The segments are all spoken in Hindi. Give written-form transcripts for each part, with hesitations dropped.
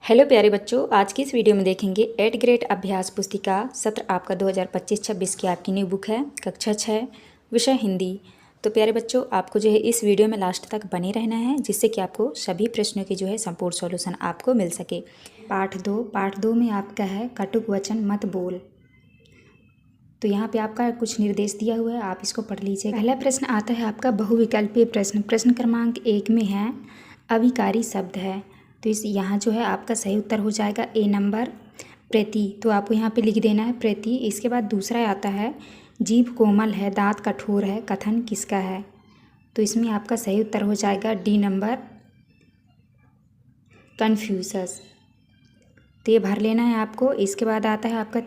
हेलो प्यारे बच्चों, आज की इस वीडियो में देखेंगे 8th ग्रेड अभ्यास पुस्तिका सत्र आपका 2025-26 की आपकी न्यू बुक है कक्षा 6 विषय हिंदी। तो प्यारे बच्चों, आपको जो है इस वीडियो में लास्ट तक बने रहना है, जिससे कि आपको सभी प्रश्नों की जो है संपूर्ण सॉल्यूशन आपको मिल सके। पाठ दो में आपका है कटुक वचन मत बोल। तो यहाँ पे आपका कुछ निर्देश दिया हुआ है, आप इसको पढ़ लीजिए। पहला प्रश्न आता है आपका बहुविकल्पीय प्रश्न। प्रश्न क्रमांक 1 में है अविकारी शब्द है, तो इस यहाँ जो है आपका सही उत्तर हो जाएगा ए नंबर प्रति। तो आपको यहाँ पे लिख देना है प्रति। इसके बाद दूसरा आता है जीभ कोमल है दांत कठोर है, कथन किसका है? तो इसमें आपका सही उत्तर हो जाएगा डी नंबर कन्फ्यूशस। तो ये भर लेना है आपको। इसके बाद आता है आपका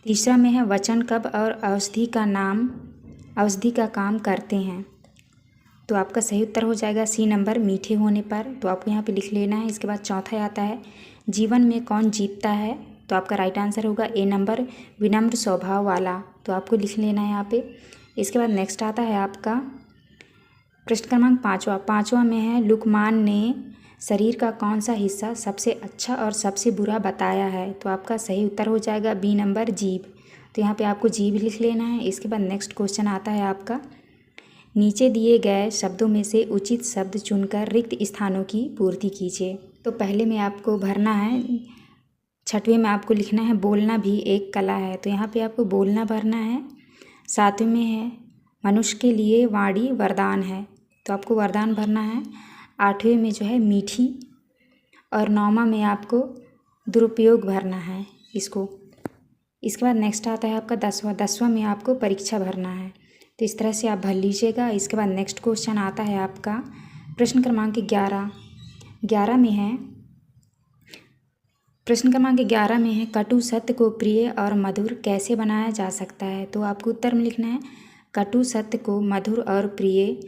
तीसरा में है वचन कब और औषधि का काम करते हैं। तो आपका सही उत्तर हो जाएगा सी नंबर मीठे होने पर। तो आपको यहाँ पे लिख लेना है। इसके बाद चौथा आता है जीवन में कौन जीतता है? तो आपका राइट आंसर होगा ए नंबर विनम्र स्वभाव वाला। तो आपको लिख लेना है यहाँ पे। इसके बाद नेक्स्ट आता है आपका प्रश्न क्रमांक 5वां में है लुकमान ने शरीर का कौन सा हिस्सा सबसे अच्छा और सबसे बुरा बताया है? तो आपका सही उत्तर हो जाएगा बी नंबर जीभ। तो यहाँ पे आपको जीभ लिख लेना है। इसके बाद नेक्स्ट क्वेश्चन आता है आपका नीचे दिए गए शब्दों में से उचित शब्द चुनकर रिक्त स्थानों की पूर्ति कीजिए। तो पहले में आपको भरना है, 6वें में आपको लिखना है बोलना भी एक कला है। तो यहाँ पे आपको बोलना भरना है। 7वें में है मनुष्य के लिए वाणी वरदान है, तो आपको वरदान भरना है। 8वें में जो है मीठी, और 9वां में आपको दुरुपयोग भरना है इसको। इसके बाद नेक्स्ट आता है आपका 10वां में आपको परीक्षा भरना है। तो इस तरह से आप भर लीजिएगा। इसके बाद नेक्स्ट क्वेश्चन आता है आपका प्रश्न क्रमांक 11 में है कटु सत्य को प्रिय और मधुर कैसे बनाया जा सकता है? तो आपको उत्तर में लिखना है कटु सत्य को मधुर और प्रिय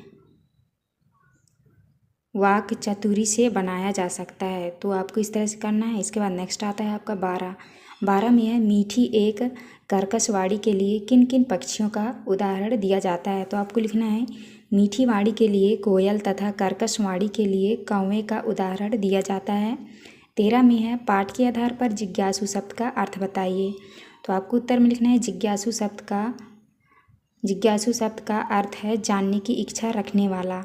वाक चतुरी से बनाया जा सकता है। तो आपको इस तरह से करना है। इसके बाद नेक्स्ट आता है आपका 12 में है मीठी एक कर्कश वाणी के लिए किन किन पक्षियों का उदाहरण दिया जाता है? तो आपको लिखना है मीठी वाणी के लिए कोयल तथा कर्कश वाणी के लिए कौवे का उदाहरण दिया जाता है। 13 में है पाठ के आधार पर जिज्ञासु शब्द का अर्थ बताइए। तो आपको उत्तर में लिखना है जिज्ञासु शब्द का अर्थ है जानने की इच्छा रखने वाला।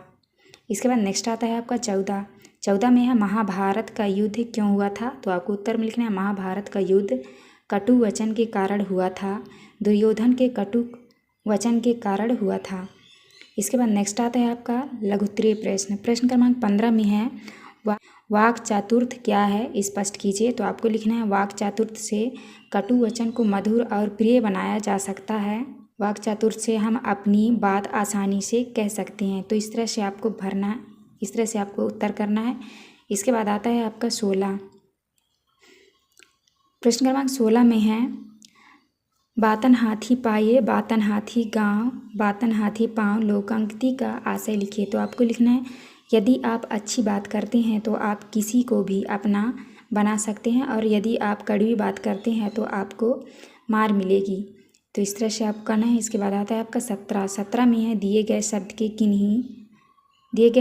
इसके बाद नेक्स्ट आता है आपका 14 में है महाभारत का युद्ध क्यों हुआ था? तो आपको उत्तर में लिखना है महाभारत का युद्ध कटु वचन के कारण हुआ था, दुर्योधन के कटु वचन के कारण हुआ था। इसके बाद नेक्स्ट आता है आपका लघुत्तरीय प्रश्न क्रमांक 15 में है वाक चातुर्थ क्या है स्पष्ट कीजिए। तो आपको लिखना है वाक चातुर्थ से कटु वचन को मधुर और प्रिय बनाया जा सकता है। वाक चातुर्थ से हम अपनी बात आसानी से कह सकते हैं। तो इस तरह से आपको भरना है, इस तरह से आपको उत्तर करना है। इसके बाद आता है आपका 16 प्रश्न क्रमांक 16 में है बातन हाथी पाए बातन हाथी गांव बातन हाथी पाँव लोकांकित का आशय लिखिए। तो आपको लिखना है यदि आप अच्छी बात करते हैं तो आप किसी को भी अपना बना सकते हैं, और यदि आप कड़वी बात करते हैं तो आपको मार मिलेगी। तो इस तरह से आपको करना है। इसके बाद आता है आपका 17 में है दिए गए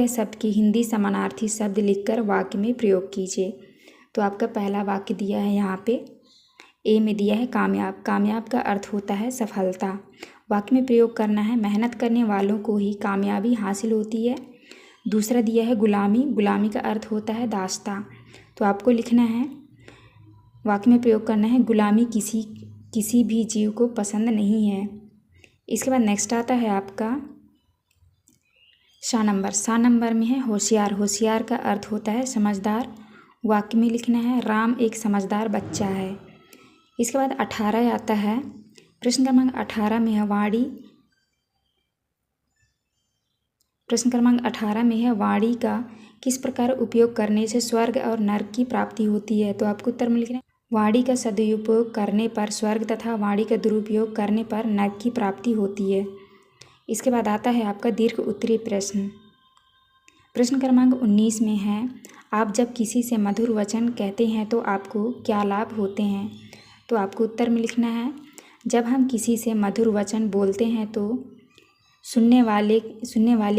शब्द के हिंदी समानार्थी शब्द लिखकर वाक्य में प्रयोग कीजिए। तो आपका पहला वाक्य दिया है यहाँ पे ए में दिया है कामयाब का अर्थ होता है सफलता। वाक्य में प्रयोग करना है मेहनत करने वालों को ही कामयाबी हासिल होती है। दूसरा दिया है गुलामी का अर्थ होता है दास्ता। तो आपको लिखना है वाक्य में प्रयोग करना है गुलामी किसी भी जीव को पसंद नहीं है। इसके बाद नेक्स्ट आता है आपका सा नंबर में है होशियार का अर्थ होता है समझदार। वाक्य में लिखना है राम एक समझदार बच्चा है। इसके बाद 18 आता है प्रश्न क्रमांक 18 में है वाणी का किस प्रकार उपयोग करने से स्वर्ग और नरक की प्राप्ति होती है? तो आपको उत्तर में लिखना है वाणी का सदुपयोग करने पर स्वर्ग तथा वाणी का दुरुपयोग करने पर नरक की प्राप्ति होती है। इसके बाद आता है आपका दीर्घ उत्तरीय प्रश्न क्रमांक 19 में है आप जब किसी से मधुर वचन कहते हैं तो आपको क्या लाभ होते हैं? तो आपको उत्तर में लिखना है जब हम किसी से मधुर वचन बोलते हैं तो सुनने वाले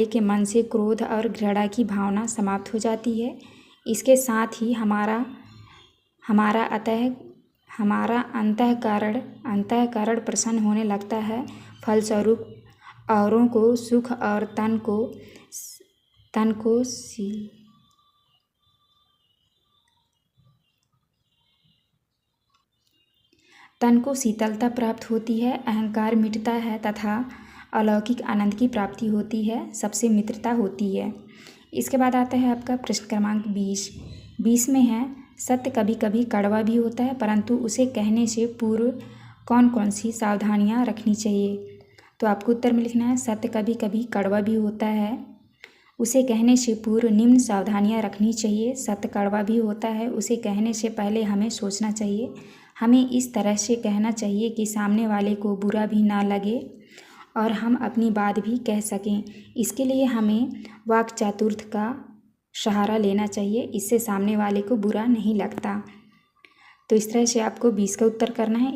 के मन से क्रोध और घृणा की भावना समाप्त हो जाती है। इसके साथ ही हमारा हमारा अंतःकरण प्रसन्न होने लगता है। फलस्वरूप औरों को सुख और तन को शीतलता प्राप्त होती है। अहंकार मिटता है तथा अलौकिक आनंद की प्राप्ति होती है। सबसे मित्रता होती है। इसके बाद आता है आपका प्रश्न क्रमांक 20 में है, सत्य कभी कभी कड़वा भी होता है, परंतु उसे कहने से पूर्व कौन कौन सी सावधानियां रखनी चाहिए। तो आपको उत्तर में लिखना है, सत्य कभी कभी कड़वा भी होता है, उसे कहने से पूर्व निम्न सावधानियां रखनी चाहिए। सत्य कड़वा भी होता है, उसे कहने से पहले हमें सोचना चाहिए। हमें इस तरह से कहना चाहिए कि सामने वाले को बुरा भी ना लगे और हम अपनी बात भी कह सकें। इसके लिए हमें वाक् चातुर्य का सहारा लेना चाहिए, इससे सामने वाले को बुरा नहीं लगता। तो इस तरह से आपको 20 का उत्तर करना है।